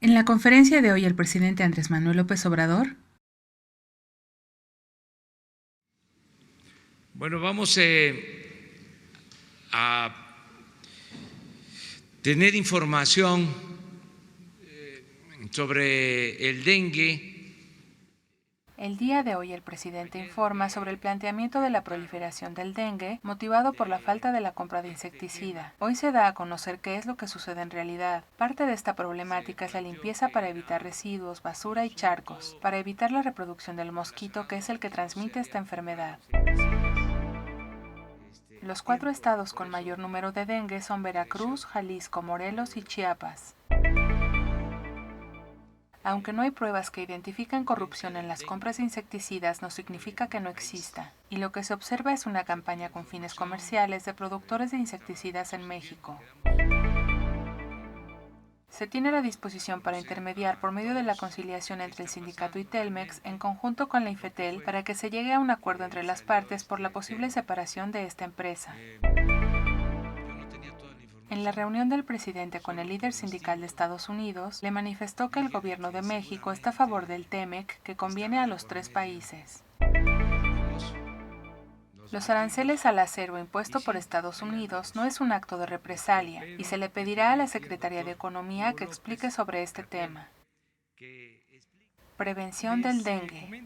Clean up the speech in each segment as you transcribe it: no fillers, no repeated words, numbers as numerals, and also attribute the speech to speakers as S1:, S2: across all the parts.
S1: En la conferencia de hoy, el presidente Andrés Manuel López Obrador.
S2: Bueno, vamos a tener información sobre el dengue.
S1: El día de hoy el presidente informa sobre el planteamiento de la proliferación del dengue motivado por la falta de la compra de insecticida. Hoy se da a conocer qué es lo que sucede en realidad. Parte de esta problemática es la limpieza para evitar residuos, basura y charcos, para evitar la reproducción del mosquito que es el que transmite esta enfermedad. Los 4 estados con mayor número de dengue son Veracruz, Jalisco, Morelos y Chiapas. Aunque no hay pruebas que identifiquen corrupción en las compras de insecticidas, no significa que no exista, y lo que se observa es una campaña con fines comerciales de productores de insecticidas en México. Se tiene la disposición para intermediar por medio de la conciliación entre el sindicato y Telmex en conjunto con la Infetel para que se llegue a un acuerdo entre las partes por la posible separación de esta empresa. En la reunión del presidente con el líder sindical de Estados Unidos, le manifestó que el gobierno de México está a favor del TEMEC, que conviene a los 3 países. Los aranceles al acero impuesto por Estados Unidos no es un acto de represalia, y se le pedirá a la Secretaría de Economía que explique sobre este tema. Prevención del dengue.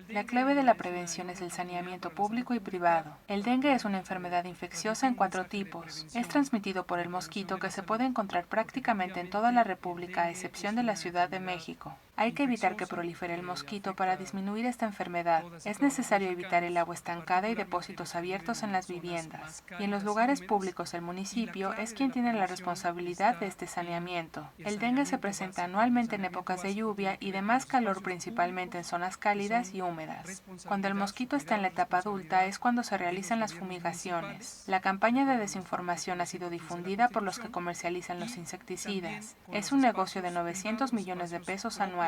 S1: La clave de la prevención es el saneamiento público y privado. El dengue es una enfermedad infecciosa en 4 tipos. Es transmitido por el mosquito que se puede encontrar prácticamente en toda la República a excepción de la Ciudad de México. Hay que evitar que prolifere el mosquito para disminuir esta enfermedad. Es necesario evitar el agua estancada y depósitos abiertos en las viviendas. Y en los lugares públicos el municipio es quien tiene la responsabilidad de este saneamiento. El dengue se presenta anualmente en épocas de lluvia y de más calor, principalmente en zonas cálidas y húmedas. Cuando el mosquito está en la etapa adulta es cuando se realizan las fumigaciones. La campaña de desinformación ha sido difundida por los que comercializan los insecticidas. Es un negocio de 900 millones de pesos anuales.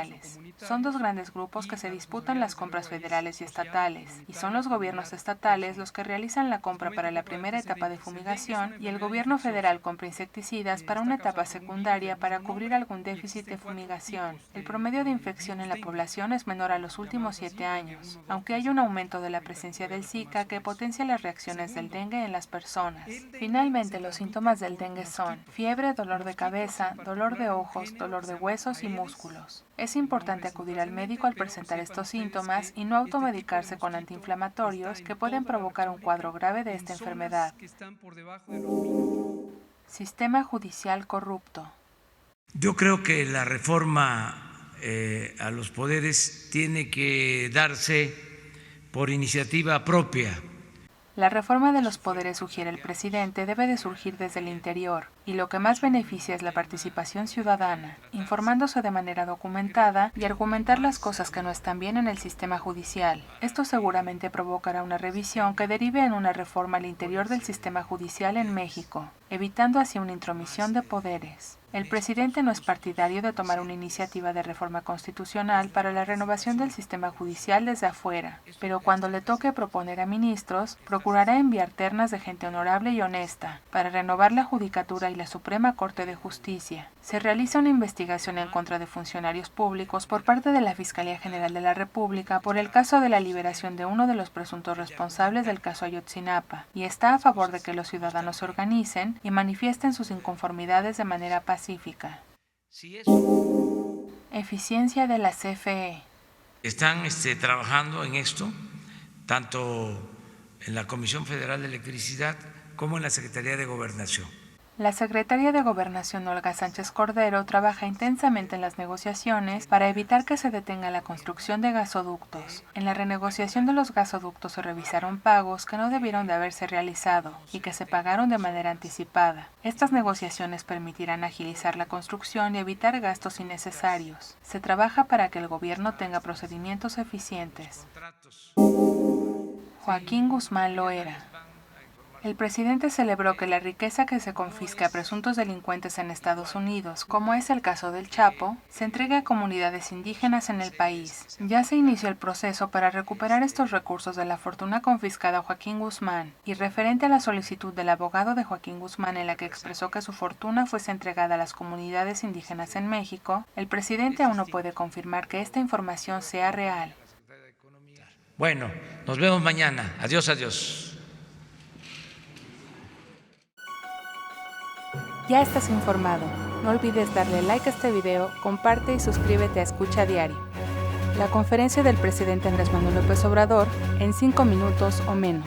S1: Son 2 grandes grupos que se disputan las compras federales y estatales, y son los gobiernos estatales los que realizan la compra para la primera etapa de fumigación y el gobierno federal compra insecticidas para una etapa secundaria para cubrir algún déficit de fumigación. El promedio de infección en la población es menor a los últimos 7 años, aunque hay un aumento de la presencia del Zika que potencia las reacciones del dengue en las personas. Finalmente, los síntomas del dengue son fiebre, dolor de cabeza, dolor de ojos, dolor de huesos y músculos. Es importante acudir al médico al presentar estos síntomas y no automedicarse con antiinflamatorios que pueden provocar un cuadro grave de esta enfermedad. Sistema judicial corrupto.
S2: Yo creo que la reforma a los poderes tiene que darse por iniciativa propia.
S1: La reforma de los poderes, sugiere el presidente, debe de surgir desde el interior, y lo que más beneficia es la participación ciudadana, informándose de manera documentada y argumentar las cosas que no están bien en el sistema judicial. Esto seguramente provocará una revisión que derive en una reforma al interior del sistema judicial en México, evitando así una intromisión de poderes. El presidente no es partidario de tomar una iniciativa de reforma constitucional para la renovación del sistema judicial desde afuera, pero cuando le toque proponer a ministros, procurará enviar ternas de gente honorable y honesta para renovar la Judicatura y la Suprema Corte de Justicia. Se realiza una investigación en contra de funcionarios públicos por parte de la Fiscalía General de la República por el caso de la liberación de uno de los presuntos responsables del caso Ayotzinapa, y está a favor de que los ciudadanos se organicen y manifiesten sus inconformidades de manera pacífica. Eficiencia de la CFE.
S2: Están trabajando en esto, tanto en la Comisión Federal de Electricidad como en la Secretaría de Gobernación.
S1: La secretaria de Gobernación, Olga Sánchez Cordero, trabaja intensamente en las negociaciones para evitar que se detenga la construcción de gasoductos. En la renegociación de los gasoductos se revisaron pagos que no debieron de haberse realizado y que se pagaron de manera anticipada. Estas negociaciones permitirán agilizar la construcción y evitar gastos innecesarios. Se trabaja para que el gobierno tenga procedimientos eficientes. Joaquín Guzmán Loera. El presidente celebró que la riqueza que se confisca a presuntos delincuentes en Estados Unidos, como es el caso del Chapo, se entregue a comunidades indígenas en el país. Ya se inició el proceso para recuperar estos recursos de la fortuna confiscada a Joaquín Guzmán, y referente a la solicitud del abogado de Joaquín Guzmán en la que expresó que su fortuna fuese entregada a las comunidades indígenas en México, el presidente aún no puede confirmar que esta información sea real.
S2: Bueno, nos vemos mañana. Adiós, adiós.
S1: Ya estás informado. No olvides darle like a este video, comparte y suscríbete a Escucha Diario. La conferencia del presidente Andrés Manuel López Obrador en 5 minutos o menos.